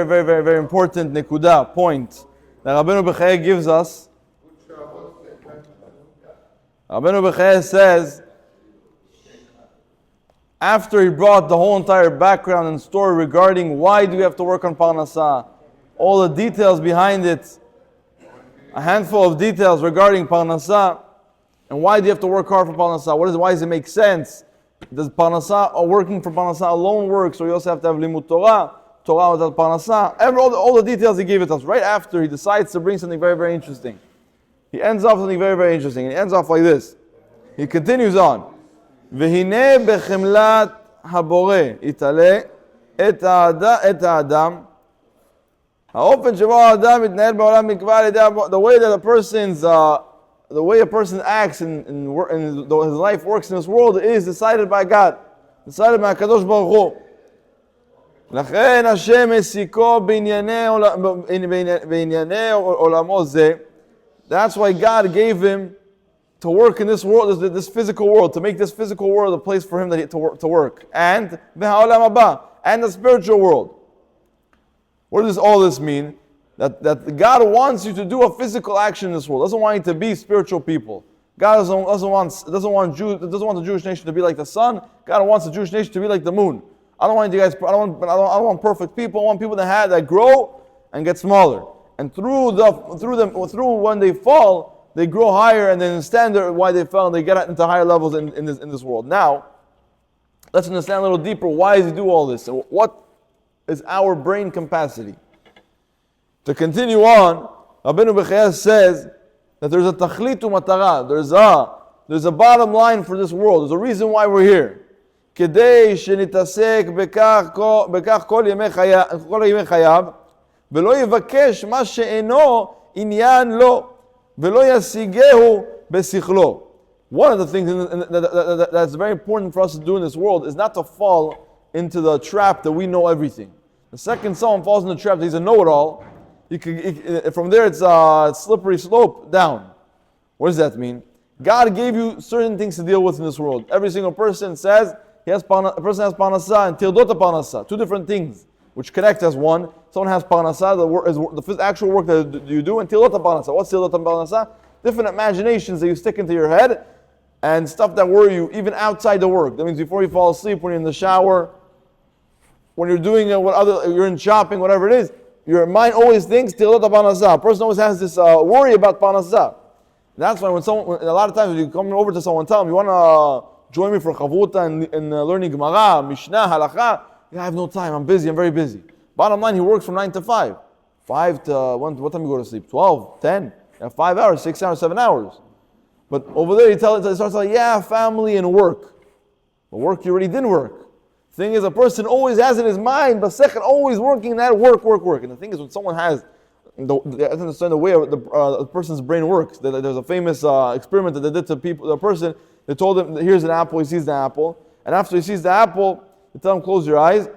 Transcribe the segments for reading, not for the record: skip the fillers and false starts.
Very important nekuda, point that Rabbeinu Bechaya gives us. Rabbeinu Bechaya says, after he brought the whole entire background and story regarding why do we have to work on Parnassah, all the details behind it, a handful of details regarding Parnassah, and why do you have to work hard for Parnassah? Why does it make sense? Does Parnassah, or working for Parnassah alone work? So you also have to have Limud Torah, Torah without Parnassah. All the details he gave it us. Right after, he decides to bring something very interesting. He ends off something very interesting. And he ends off like this. He continues on. V'hinei bechemlat habore itale et ha'adam ha'ofen shebo ha'adam mitnael ba'olam mikva al yedei the way that the way a person acts in his life works in this world is decided by God, decided by HaKadosh Baruch Hu. לכן השם הסיקו בענייני עולמו זה. That's why God gave him to work in this world, this physical world, to make this physical world a place for him to work. And והעולם הבא, and the spiritual world. What does all this mean? That God wants you to do a physical action in this world. Doesn't want you to be spiritual people. God doesn't want the Jewish nation to be like the sun. God wants the Jewish nation to be like the moon. I don't want you guys. I don't want perfect people. I want people that grow and get smaller. And through when they fall, they grow higher, and then understand why they fell, and they get into higher levels in this world. Now, let's understand a little deeper. Why does He do all this? And what is our brain capacity? To continue on, Rabbeinu Bechaya says that there's a tachlitu matara. There's a bottom line for this world. There's a reason why we're here. כדי שנתעסק בכך כל ימי חייו, ולא יבקש מה שאינו עניין לו, ולא ישיגהו בשכלו. One of the things that's very important for us to do in this world is not to fall into the trap that we know everything. The second someone falls in the trap that he's a know-it-all, from there it's a slippery slope down. What does that mean? God gave you certain things to deal with in this world. Every single person says, a person has Parnassah and Tildot Parnassah, two different things which connect as one. Someone has Parnassah, the actual work that you do, and Tildot Parnassah. What's Tildot Parnassah? Different imaginations that you stick into your head and stuff that worry you even outside the work. That means before you fall asleep, when you're in the shower, when you're doing you're in shopping, whatever it is, your mind always thinks Tildot Parnassah. A person always has this worry about Parnassah. That's why when a lot of times when you come over to someone, tell them, you want to join me for Chavuta and learning Gemara, Mishnah, Halakha. I have no time, I'm busy, I'm very busy. Bottom line, he works from 9 to 5. 5 to, what time you go to sleep? 12, 10, you have 5 hours, 6 hours, 7 hours. But over there, he starts like, family and work. But work, you already did work. Thing is, a person always has in his mind, but second, always working that work. And the thing is, when someone has, they understand the way the person's brain works. There's a famous experiment that they did to the person. They told him, here's an apple, he sees the apple. And after he sees the apple, they tell him, close your eyes.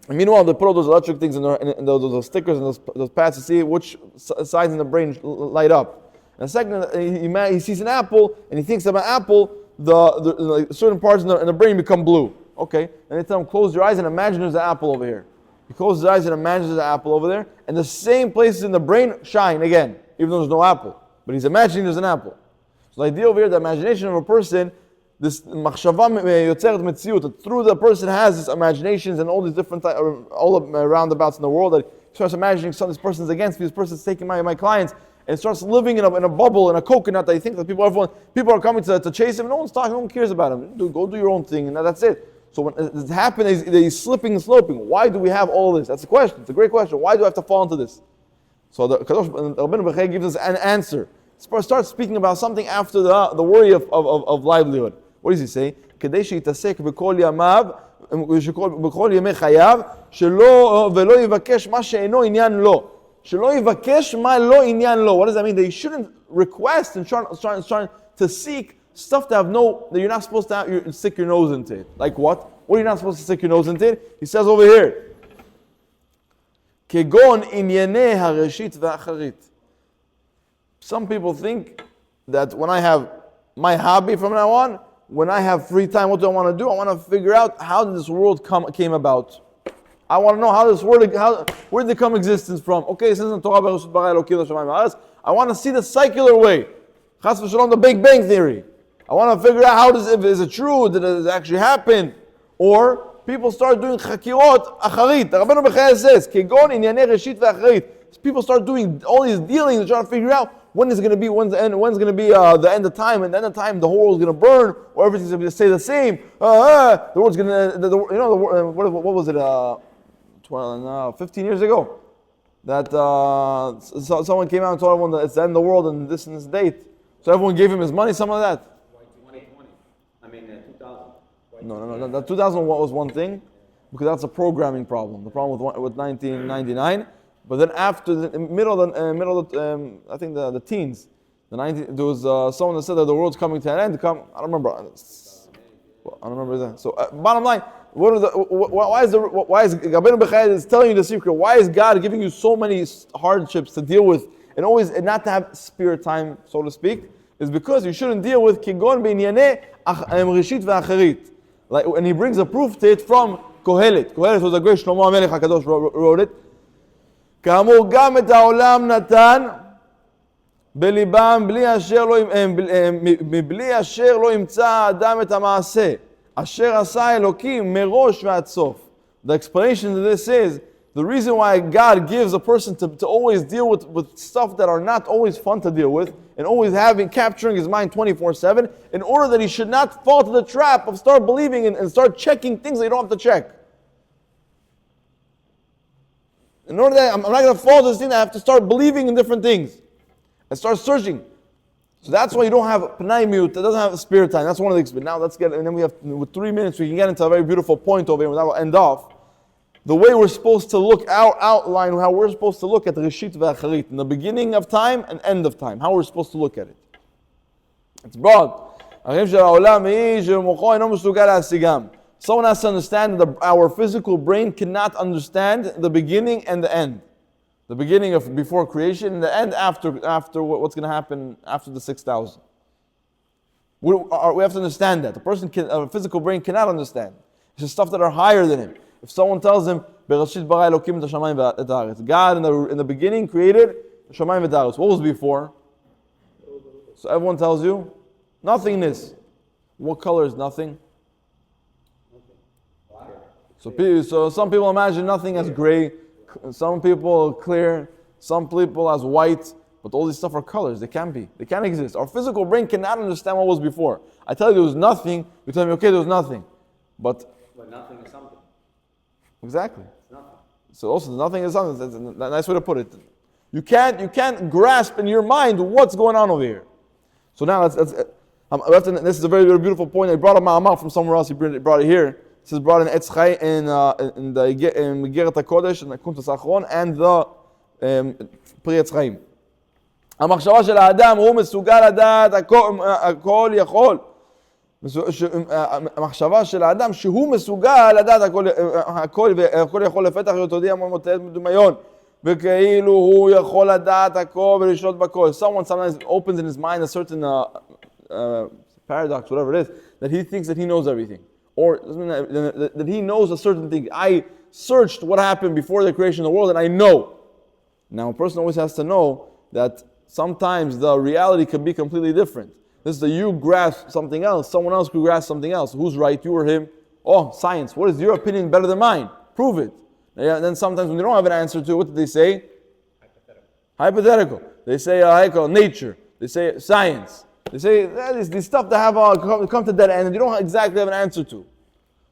And meanwhile, they put all those electric things in those stickers and those pads to see which sides in the brain light up. And the second, he sees an apple, and he thinks of an apple, the certain parts in the brain become blue. Okay, and they tell him, close your eyes and imagine there's an apple over here. He closes his eyes and imagines there's an apple over there, and the same places in the brain shine again, even though there's no apple. But he's imagining there's an apple. So the idea over here, the imagination of a person, this machshava yotzeret metziut, that through the person has these imaginations and all these different all roundabouts in the world, that he starts imagining this person's against me, this person's taking my clients, and starts living in a bubble, in a coconut, that he thinks that people are coming to chase him, no one's talking, no one cares about him. Go do your own thing, and that's it. So when it happens, he's slipping and sloping. Why do we have all this? That's the question. It's a great question. Why do I have to fall into this? So the Rabbeinu Bechaya gives us an answer. Start speaking about something after the worry of livelihood. What does he say? כדי שיתעסק בכל ימיו, בכל ימי חייו, ולא יבקש מה שאינו עניין לו. שלא יבקש מה לא עניין לו. What does that mean? That you shouldn't request and trying to seek stuff that you're not supposed to stick your nose into it. Like what? What are you not supposed to stick your nose into it? He says over here, כגון ענייני הראשית והאחרית. Some people think that when I have my hobby from now on, when I have free time, what do I want to do? I want to figure out how this world came about. I want to know how this word, where did it come existence from? Okay, it says in Torah, Bereshit bara Elokim hashamayim va'aretz. I want to see the secular way. Chas v'shalom, the Big Bang Theory. I want to figure out how is it true? Did it actually happen? Or people start doing chakirot acharit. The Rabbeinu Bechaya says, kegon inyanei reshit ve'acharit. People start doing all these dealings and trying to figure out when's the end of time, and the end of time the whole world's going to burn, or everything's going to stay the same. The world's going to, what was it? 15 years ago, that someone came out and told everyone that it's the end of the world and this date. So everyone gave him his money, some of that. 2020. I mean 2000. No. That 2000 was one thing, because that's a programming problem. The problem with 1999. But then after the middle of I think the teens, there was someone that said that the world's coming to an end. I don't remember. I don't remember that. So bottom line, why is Rabbeinu Bechaya is telling you the secret? Why is God giving you so many hardships to deal with and not to have spare time, so to speak? Is because you shouldn't deal with kigon b'inyanei reshit ve'acharit. Like, and he brings a proof to it from Kohelet. Kohelet was a great Shlomo HaMelech HaKadosh wrote it. כאמור גם את העולם נתן בליבם מבלי אשר לא ימצא האדם את המעשה אשר עשה אלוקים מראש ועד סוף. The explanation to this is, the reason why God gives a person to always deal with stuff that are not always fun to deal with, and always capturing his mind 24/7, in order that he should not fall to the trap of start believing and start checking things that you don't have to check. In order that I'm not going to fall to this thing, I have to start believing in different things and start searching. So that's why you don't have Pnai Miut, that doesn't have spirit time. That's one of the experiences. Now let's get, and then we have, with 3 minutes, we can get into a very beautiful point over here, and that will end off. The way we're supposed to look, our outline, how we're supposed to look at Reshit ve'acharit, in the beginning of time and end of time, how we're supposed to look at it. It's broad. Someone has to understand that our physical brain cannot understand the beginning and the end. The beginning of before creation and the end after what's going to happen after the 6,000. We have to understand that. A physical brain cannot understand. It's just stuff that are higher than him. If someone tells him, Bereshit bara Elokim et hashamayim v'et haaretz, God in the beginning created hashamayim v'et haaretz. What was before? So everyone tells you, nothingness. What color is nothing? So some people imagine nothing as gray, some people clear, some people as white, but all these stuff are colors. They can't be. They can't exist. Our physical brain cannot understand what was before. I tell you there was nothing, you tell me, okay, there was nothing. But nothing is something. Exactly. It's nothing. So also nothing is something. That's a nice way to put it. You can't grasp in your mind what's going on over here. So now this is a very, very beautiful point. I brought a ma'amar from somewhere else. He brought it here. This is brought in Etz Chai in Megeret HaKodesh, in the Kuntas Achron, and the Pri Etz Chaim. המחשבה של האדם הוא מסוגל לדעת הכל יכול. המחשבה של האדם שהוא מסוגל לדעת הכל יכול לפתח תודיע מותרת מדמיון וכאילו הוא יכול לדעת הכל ולשלוט בכל. Someone sometimes opens in his mind a certain paradox, whatever it is, that he thinks that he knows everything. Or that he knows a certain thing. I searched what happened before the creation of the world and I know. Now a person always has to know that sometimes the reality can be completely different. This is that you grasp something else, someone else could grasp something else. Who's right, you or him? Oh, science. What is your opinion better than mine? Prove it. And then sometimes when they don't have an answer to it, what do they say? Hypothetical. They say nature. They say science. They say these stuff that have come to that end and you don't exactly have an answer to.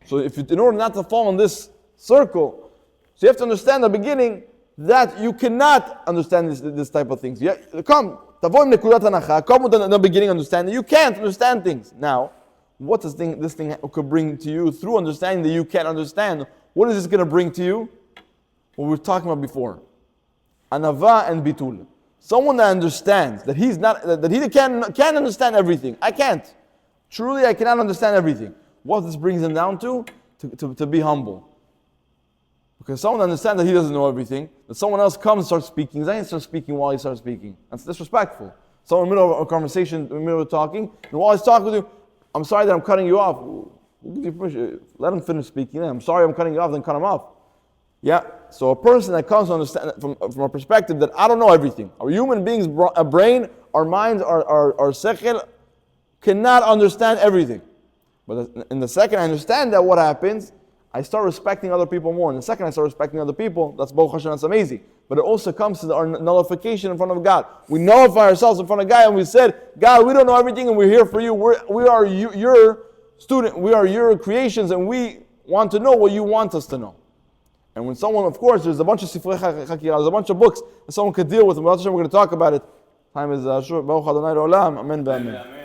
So in order not to fall in this circle, so you have to understand the beginning that you cannot understand this type of things. Come in the beginning understanding. You can't understand things. Now, what does this thing could bring to you through understanding that you can't understand? What is this going to bring to you? What we were talking about before. Anava and bitul. Someone that understands that he can't understand everything. I can't. Truly, I cannot understand everything. What this brings him down to be humble. Because someone understands that he doesn't know everything, that someone else comes and starts speaking, he's not going to start speaking while he starts speaking. That's disrespectful. Someone in the middle of a conversation, in the middle of talking, and while he's talking with you, I'm sorry that I'm cutting you off. We'll give you permission. Let him finish speaking. I'm sorry I'm cutting you off, then cut him off. Yeah. So a person that comes to understand from a perspective that I don't know everything. Our human beings, a brain, our minds, our sechel cannot understand everything. But in the second I understand that what happens, I start respecting other people more. And the second I start respecting other people, that's Baruch Hashem, that's amazing. But it also comes to our nullification in front of God. We nullify ourselves in front of God and we said, God, we don't know everything and we're here for you. We are your student, we are your creations and we want to know what you want us to know. And when someone, of course, there's a bunch of sifrei chakira, there's a bunch of books that someone could deal with, and we're going to talk about it. Time is short. Baruch Adonai Olam. Amen.